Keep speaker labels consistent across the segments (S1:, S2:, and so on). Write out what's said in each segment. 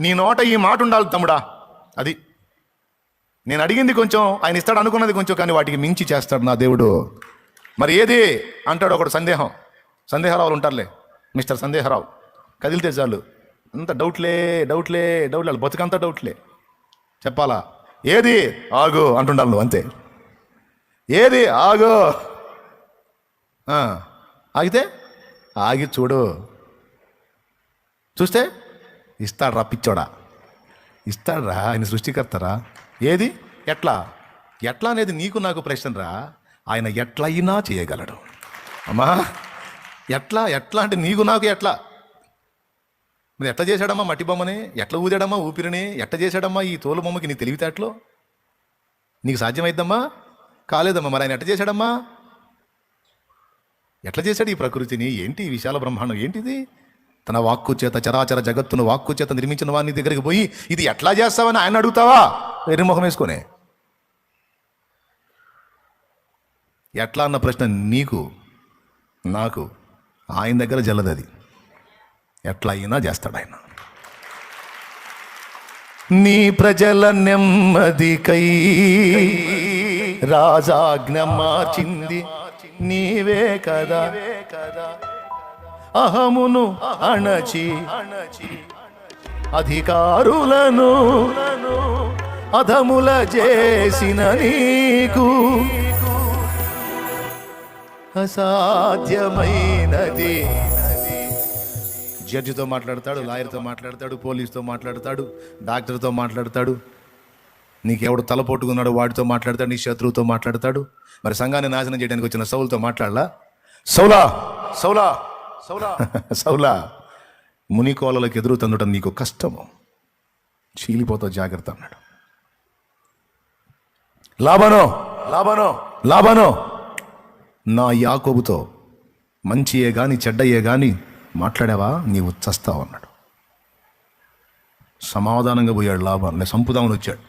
S1: నీ నోట ఈ మాట ఉండాలి తమ్ముడా. అది నేను అడిగింది కొంచెం, ఆయన ఇస్తాడు అనుకున్నది కొంచెం, కానీ వాటికి మించి చేస్తాడు నా దేవుడు. మరి ఏది అంటాడు ఒకడు. సందేహరావులు ఉంటారులే, మిస్టర్ సందేహరావు. కదిలితే చాలు అంత డౌట్లే వాళ్ళు బతుకంతా డౌట్లే. చెప్పాలా? ఏది ఆగు అంటుండాలి నువ్వు, అంతే. ఏది ఆగు, ఆగితే ఆగి చూడు, చూస్తే ఇస్తాడు రా పిచ్చోడా, ఇస్తాడు రా. ఆయన సృష్టికర్తరా. ఏది ఎట్లా అనేది నీకు నాకు ప్రశ్న రా. ఆయన ఎట్లయినా చేయగలడు. అమ్మా ఎట్లా అంటే నీకు నాకు ఎట్లా? మరి ఎట్లా చేశాడమ్మా మట్టి బొమ్మని? ఎట్లా ఊదాడమ్మా ఊపిరిని? ఎట్లా చేశాడమ్మా ఈ తోలు బొమ్మకి నీ తెలివితేటలో? నీకు సాధ్యమైద్దమ్మా? కాలేదమ్మా. మరి ఆయన ఎట్లా చేశాడమ్మా? ఎట్లా చేశాడు ఈ ప్రకృతిని? ఏంటి ఈ విశాల బ్రహ్మాండం? ఏంటిది? తన వాక్కు చేత చరాచర జగత్తును వాక్కు చేత నిర్మించిన వారిని దగ్గరికి పోయి ఇది ఎట్లా చేస్తావని ఆయన అడుగుతావా? ఎర్రముఖం వేసుకొని. ఎట్లా అన్న ప్రశ్న నీకు నాకు ఆయన దగ్గర జల్లదది. ఎట్లా అయినా చేస్తాడు ఆయన. నీ ప్రజల నెమ్మదికై రాజాజ్ఞ మార్చింది నీవే కదా. అహమును అణచి అధికారులను అధముల చేసిన నీకు అసాధ్యమైనది. జడ్జితో మాట్లాడతాడు, లాయర్తో మాట్లాడతాడు, పోలీసుతో మాట్లాడతాడు, డాక్టర్తో మాట్లాడతాడు, నీకెవడు తలపోట్టుకున్నాడు వాడితో మాట్లాడతాడు, నీ శత్రువుతో మాట్లాడతాడు. మరి సంఘాన్ని నాశనం చేయడానికి వచ్చిన సౌలుతో మాట్లాడలా? సౌలా మునికోళ్ళకి ఎదురు తందటం నీకు కష్టము, చీలిపోతావు, జాగ్రత్త అన్నాడు. లాబానో నా యాకోబుతో మంచియే గాని చెడ్డయే గాని మాట్లాడావా నీవు చస్తావు అన్నాడు. సమాధానంగా పోయాడు లాబాను. నేను సంపుదామని వచ్చాడు.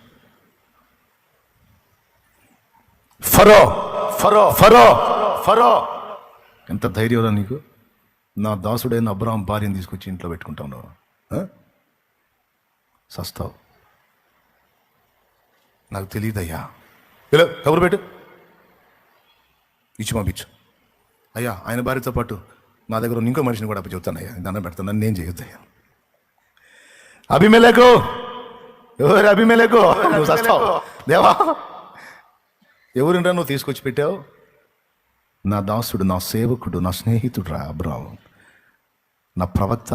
S1: ఫరో ఎంత ధైర్యంరా నీకు? నా దాసుడైన అబ్రాహాం భార్యను తీసుకొచ్చి ఇంట్లో పెట్టుకుంటాను, సస్తావు. నాకు తెలియదయ్యా. కబురు పెట్టు, ఇచ్చి పంపించు. అయ్యా ఆయన భార్యతో పాటు నా దగ్గర ఇంకో మనిషిని కూడా చెబుతానయ్యా, దండం పెడతాను, నన్ను నేను చేయొద్దయ్యా. అభిమేలకు నువ్వు సస్తావు. దేవా ఎవరింటా నువ్వు తీసుకొచ్చి పెట్టావు? నా దాసుడు, నా సేవకుడు, నా స్నేహితుడు రా అబ్రాహాం, నా ప్రవక్త.